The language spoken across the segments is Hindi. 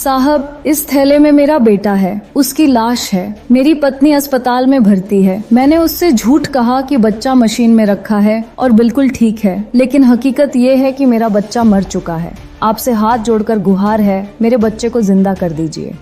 साहब, इस थैले में मेरा बेटा है, उसकी लाश है। मेरी पत्नी अस्पताल में भर्ती है। मैंने उससे झूठ कहा कि बच्चा मशीन में रखा है और बिल्कुल ठीक है, लेकिन हकीकत ये है कि मेरा बच्चा मर चुका है। आपसे हाथ जोड़कर गुहार है, मेरे बच्चे को जिंदा कर दीजिए।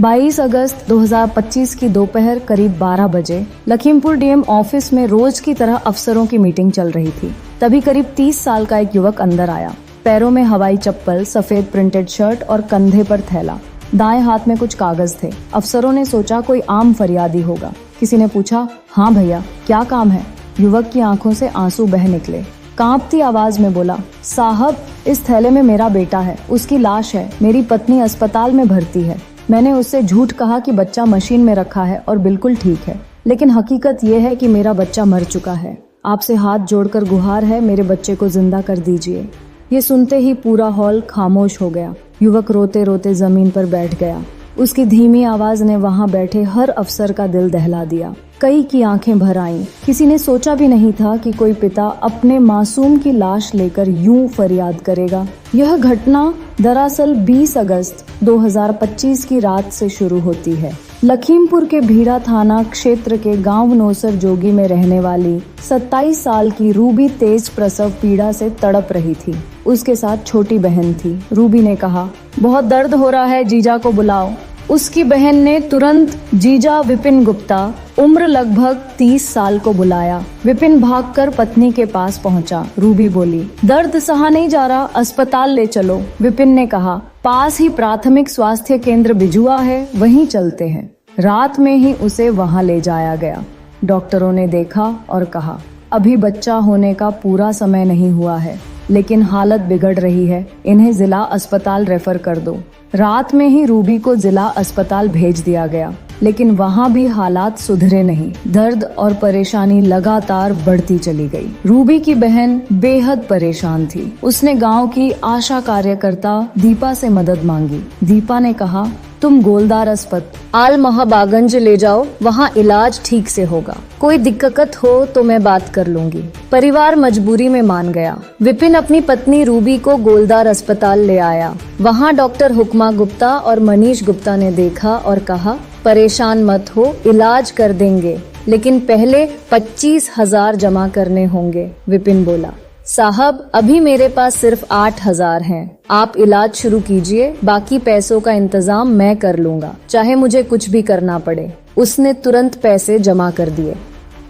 22 अगस्त 2025 की दोपहर करीब 12 बजे लखीमपुर डीएम ऑफिस में रोज की तरह अफसरों की मीटिंग चल रही थी। तभी करीब 30 साल का एक युवक अंदर आया। पैरों में हवाई चप्पल, सफेद प्रिंटेड शर्ट और कंधे पर थैला। दाएं हाथ में कुछ कागज थे। अफसरों ने सोचा कोई आम फरियादी होगा। किसी ने पूछा, हाँ भैया, क्या काम है? युवक की आंखों से आंसू बह निकले। कांपती आवाज में बोला, साहब, इस थैले में मेरा बेटा है, उसकी लाश है। मेरी पत्नी अस्पताल में भर्ती है। मैंने उससे झूठ कहा कि बच्चा मशीन में रखा है और बिल्कुल ठीक है, लेकिन हकीकत ये है कि मेरा बच्चा मर चुका है। आपसे हाथ जोड़कर गुहार है, मेरे बच्चे को जिंदा कर दीजिए। ये सुनते ही पूरा हॉल खामोश हो गया। युवक रोते रोते जमीन पर बैठ गया। उसकी धीमी आवाज ने वहां बैठे हर अफसर का दिल दहला दिया। कई की आंखें भर आईं। किसी ने सोचा भी नहीं था कि कोई पिता अपने मासूम की लाश लेकर यूं फरियाद करेगा। यह घटना दरअसल 20 अगस्त 2025 की रात से शुरू होती है। लखीमपुर के भीड़ा थाना क्षेत्र के गांव नौसर जोगी में रहने वाली 27 साल की रूबी तेज प्रसव पीड़ा से तड़प रही थी। उसके साथ छोटी बहन थी। रूबी ने कहा, बहुत दर्द हो रहा है, जीजा को बुलाओ। उसकी बहन ने तुरंत जीजा विपिन गुप्ता, उम्र लगभग 30 साल को बुलाया। विपिन भागकर पत्नी के पास पहुंचा। रूबी बोली, दर्द सहा नहीं जा रहा, अस्पताल ले चलो। विपिन ने कहा, पास ही प्राथमिक स्वास्थ्य केंद्र बिजुआ है, वहीं चलते हैं। रात में ही उसे वहां ले जाया गया। डॉक्टरों ने देखा और कहा, अभी बच्चा होने का पूरा समय नहीं हुआ है, लेकिन हालत बिगड़ रही है, इन्हें जिला अस्पताल रेफर कर दो। रात में ही रूबी को जिला अस्पताल भेज दिया गया, लेकिन वहां भी हालात सुधरे नहीं। दर्द और परेशानी लगातार बढ़ती चली गई। रूबी की बहन बेहद परेशान थी। उसने गांव की आशा कार्यकर्ता दीपा से मदद मांगी। दीपा ने कहा, तुम गोलदार अस्पताल महाबागंज ले जाओ, वहाँ इलाज ठीक से होगा। कोई दिक्कत हो तो मैं बात कर लूंगी। परिवार मजबूरी में मान गया। विपिन अपनी पत्नी रूबी को गोलदार अस्पताल ले आया। वहाँ डॉक्टर हुक्मा गुप्ता और मनीष गुप्ता ने देखा और कहा, परेशान मत हो, इलाज कर देंगे, लेकिन पहले 25,000 जमा करने होंगे। विपिन बोला, साहब, अभी मेरे पास सिर्फ 8,000 हैं। आप इलाज शुरू कीजिए, बाकी पैसों का इंतजाम मैं कर लूंगा, चाहे मुझे कुछ भी करना पड़े। उसने तुरंत पैसे जमा कर दिए।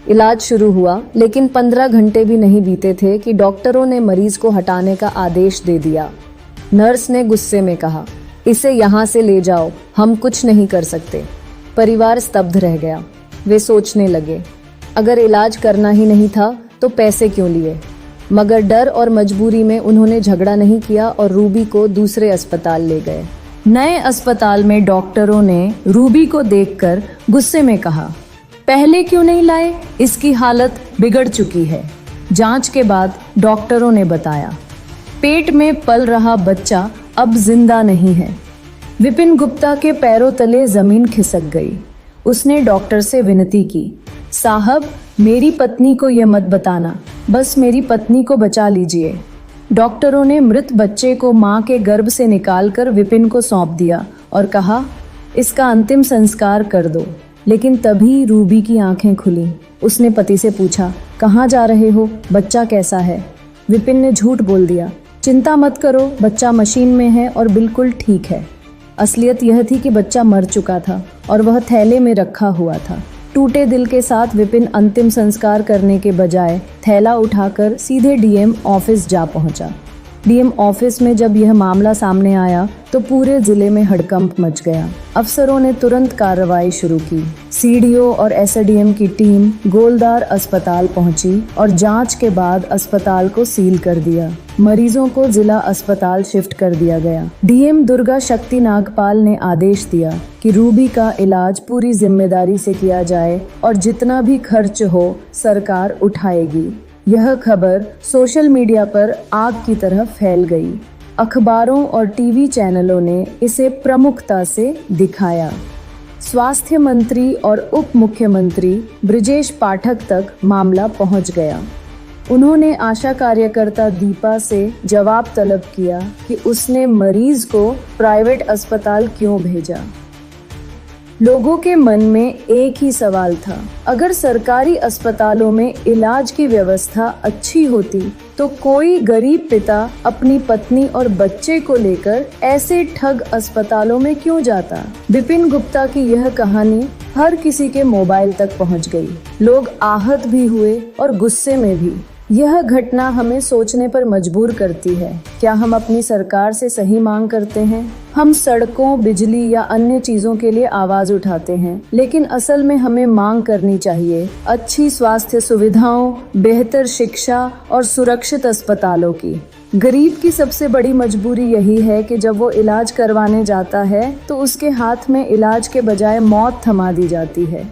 इलाज शुरू हुआ, लेकिन 15 घंटे भी नहीं बीते थे कि डॉक्टरों ने मरीज को हटाने का आदेश दे दिया। नर्स ने गुस्से में कहा, इसे यहाँ से ले जाओ, हम कुछ नहीं कर सकते। परिवार स्तब्ध रह गया। वे सोचने लगे, अगर इलाज करना ही नहीं था तो पैसे क्यों लिए? मगर डर और मजबूरी में उन्होंने झगड़ा नहीं किया और रूबी को दूसरे अस्पताल ले गए। नए अस्पताल में डॉक्टरों ने रूबी को देखकर गुस्से में कहा, पहले क्यों नहीं लाए? इसकी हालत बिगड़ चुकी है। जांच के बाद डॉक्टरों ने बताया, पेट में पल रहा बच्चा अब जिंदा नहीं है। विपिन गुप्ता के पैरों तले जमीन खिसक गई। उसने डॉक्टर से विनती की, साहब, मेरी पत्नी को यह मत बताना, बस मेरी पत्नी को बचा लीजिए। डॉक्टरों ने मृत बच्चे को मां के गर्भ से निकालकर विपिन को सौंप दिया और कहा, इसका अंतिम संस्कार कर दो। लेकिन तभी रूबी की आंखें खुली। उसने पति से पूछा, कहाँ जा रहे हो? बच्चा कैसा है? विपिन ने झूठ बोल दिया, चिंता मत करो, बच्चा मशीन में है और बिल्कुल ठीक है। असलियत यह थी कि बच्चा मर चुका था और वह थैले में रखा हुआ था। टूटे दिल के साथ विपिन अंतिम संस्कार करने के बजाय थैला उठाकर सीधे डीएम ऑफिस जा पहुंचा। डीएम ऑफिस में जब यह मामला सामने आया तो पूरे जिले में हड़कंप मच गया। अफसरों ने तुरंत कार्रवाई शुरू की। सीडीओ और एसडीएम की टीम गोलदार अस्पताल पहुंची और जांच के बाद अस्पताल को सील कर दिया। मरीजों को जिला अस्पताल शिफ्ट कर दिया गया। डीएम दुर्गा शक्ति नागपाल ने आदेश दिया कि रूबी का इलाज पूरी जिम्मेदारी से किया जाए और जितना भी खर्च हो सरकार उठाएगी। यह खबर सोशल मीडिया पर आग की तरह फैल गई। अखबारों और टीवी चैनलों ने इसे प्रमुखता से दिखाया। स्वास्थ्य मंत्री और उप मुख्यमंत्री ब्रिजेश पाठक तक मामला पहुंच गया। उन्होंने आशा कार्यकर्ता दीपा से जवाब तलब किया कि उसने मरीज को प्राइवेट अस्पताल क्यों भेजा। लोगों के मन में एक ही सवाल था, अगर सरकारी अस्पतालों में इलाज की व्यवस्था अच्छी होती तो कोई गरीब पिता अपनी पत्नी और बच्चे को लेकर ऐसे ठग अस्पतालों में क्यों जाता। विपिन गुप्ता की यह कहानी हर किसी के मोबाइल तक पहुंच गई। लोग आहत भी हुए और गुस्से में भी। यह घटना हमें सोचने पर मजबूर करती है। क्या हम अपनी सरकार से सही मांग करते हैं? हम सड़कों, बिजली या अन्य चीजों के लिए आवाज उठाते हैं, लेकिन असल में हमें मांग करनी चाहिए अच्छी स्वास्थ्य सुविधाओं, बेहतर शिक्षा और सुरक्षित अस्पतालों की। गरीब की सबसे बड़ी मजबूरी यही है कि जब वो इलाज करवाने जाता है तो उसके हाथ में इलाज के बजाय मौत थमा दी जाती है।